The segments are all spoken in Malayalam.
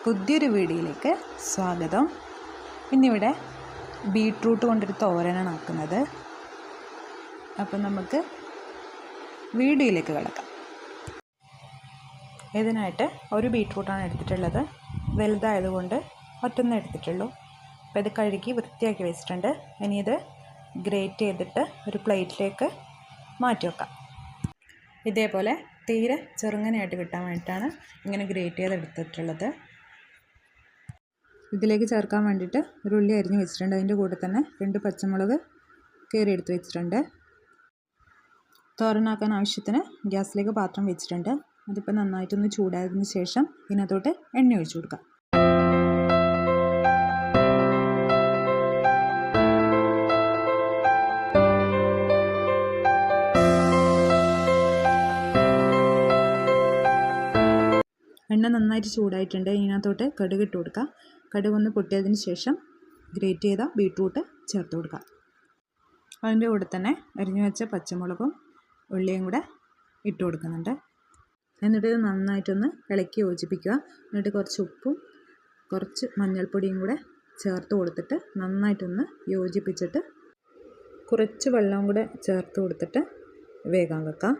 പുതിയൊരു വീഡിയോയിലേക്ക് സ്വാഗതം. ഇന്നിവിടെ ബീട്രൂട്ട് കൊണ്ടൊരു തോരനാണ് ആക്കുന്നത്. അപ്പം നമുക്ക് വീഡിയോയിലേക്ക് കിടക്കാം. ഇതിനായിട്ട് ഒരു ബീട്രൂട്ടാണ് എടുത്തിട്ടുള്ളത്. വലുതായതുകൊണ്ട് ഒറ്റൊന്നേ എടുത്തിട്ടുള്ളൂ. അപ്പോൾ ഇത് കഴുകി വൃത്തിയാക്കി വെച്ചിട്ടുണ്ട്. ഇനി ഇത് ഗ്രേറ്റ് ചെയ്തിട്ട് ഒരു പ്ലേറ്റിലേക്ക് മാറ്റി വെക്കാം. ഇതേപോലെ തീരെ ചെറുങ്ങനെയായിട്ട് കിട്ടാൻ വേണ്ടിയിട്ടാണ് ഇങ്ങനെ ഗ്രേറ്റ് ചെയ്തെടുത്തിട്ടുള്ളത്. ഇതിലേക്ക് ചേർക്കാൻ വേണ്ടിയിട്ട് ഒരു ഉള്ളി അരിഞ്ഞ് വെച്ചിട്ടുണ്ട്. അതിൻ്റെ കൂടെ തന്നെ 2 പച്ചമുളക് കീറിയെടുത്ത് വെച്ചിട്ടുണ്ട്. തോരനാക്കാൻ ആവശ്യത്തിന് ഗ്യാസിലേക്ക് പാത്രം വെച്ചിട്ടുണ്ട്. അതിപ്പോൾ നന്നായിട്ടൊന്ന് ചൂടായതിന് ശേഷം ഇതിനകത്തോട്ട് എണ്ണ ഒഴിച്ചു കൊടുക്കാം. എണ്ണ നന്നായിട്ട് ചൂടായിട്ടുണ്ട്. ഇതിനകത്തോട്ട് കടുക് ഇട്ട് കൊടുക്കുക. കടുക് ഒന്ന് പൊട്ടിയതിന് ശേഷം ഗ്രേറ്റ് ചെയ്ത ബീട്രൂട്ട് ചേർത്ത് കൊടുക്കുക. അതിൻ്റെ കൂടെ തന്നെ അരിഞ്ഞു വെച്ച പച്ചമുളകും ഉള്ളിയും കൂടെ ഇട്ട് കൊടുക്കുന്നുണ്ട്. എന്നിട്ട് ഇത് നന്നായിട്ടൊന്ന് ഇളക്കി യോജിപ്പിക്കുക. എന്നിട്ട് കുറച്ച് ഉപ്പും കുറച്ച് മഞ്ഞൾപ്പൊടിയും കൂടെ ചേർത്ത് കൊടുത്തിട്ട് നന്നായിട്ടൊന്ന് യോജിപ്പിച്ചിട്ട് കുറച്ച് വെള്ളം കൂടെ ചേർത്ത് കൊടുത്തിട്ട് വേഗം വെക്കാം.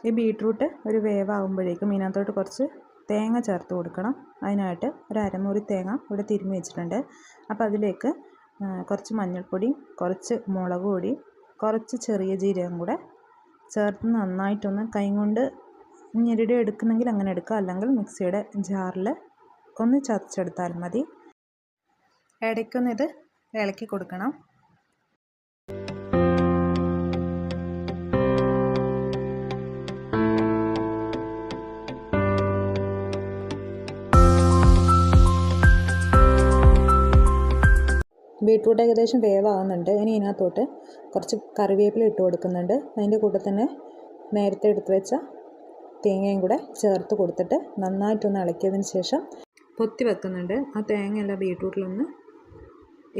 ഈ ബീട്രൂട്ട് ഒരു വേവാകുമ്പോഴേക്കും ഇതിനകത്തോട്ട് കുറച്ച് തേങ്ങ ചേർത്ത് കൊടുക്കണം. അതിനായിട്ട് ഒരു അരമുറി തേങ്ങ ഇവിടെ തിരുമ്മി വെച്ചിട്ടുണ്ട്. അപ്പോൾ അതിലേക്ക് കുറച്ച് മഞ്ഞൾപ്പൊടിയും കുറച്ച് മുളക് പൊടിയും കുറച്ച് ചെറിയ ജീരകം കൂടെ ചേർത്ത് നന്നായിട്ടൊന്ന് കൈ കൊണ്ട് ഞെരടി എടുക്കുന്നെങ്കിൽ അങ്ങനെ എടുക്കുക, അല്ലെങ്കിൽ മിക്സിയുടെ ജാറിൽ ഒന്ന് ചതച്ചെടുത്താൽ മതി. ഇടയ്ക്കൊന്നിത് ഇളക്കി കൊടുക്കണം. ബീട്രൂട്ട് ഏകദേശം വേവാകുന്നുണ്ട്. ഇനി ഇതിനകത്തോട്ട് കുറച്ച് കറിവേപ്പില ഇട്ട് കൊടുക്കുന്നുണ്ട്. അതിൻ്റെ കൂടെ തന്നെ നേരത്തെ എടുത്ത് വെച്ച തേങ്ങയും കൂടെ ചേർത്ത് കൊടുത്തിട്ട് നന്നായിട്ടൊന്ന് ഇളക്കിയതിന് ശേഷം പൊത്തി വെക്കുന്നുണ്ട്. ആ തേങ്ങയെല്ലാം ബീട്രൂട്ടിലൊന്ന്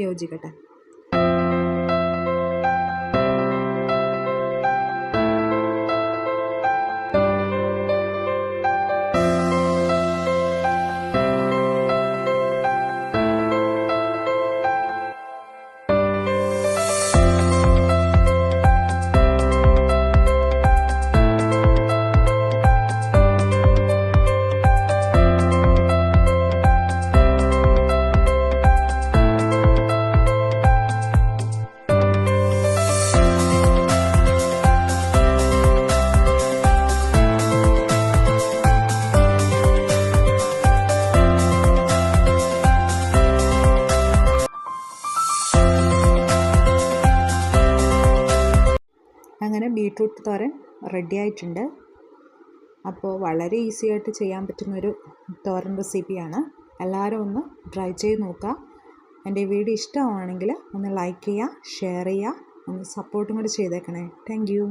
യോജിക്കട്ടെ. അങ്ങനെ ബീട്രൂട്ട് തോരൻ റെഡി ആയിട്ടുണ്ട്. അപ്പോൾ വളരെ ഈസി ആയിട്ട് ചെയ്യാൻ പറ്റുന്നൊരു തോരൻ റെസിപ്പിയാണ്. എല്ലാവരും ഒന്ന് ട്രൈ ചെയ്ത് നോക്കുക. എൻ്റെ വീഡിയോ ഇഷ്ടമാണെങ്കിൽ ഒന്ന് ലൈക്ക് ചെയ്യുക, ഷെയർ ചെയ്യുക, ഒന്ന് സപ്പോർട്ടും കൂടി ചെയ്തേക്കണേ. Thank you.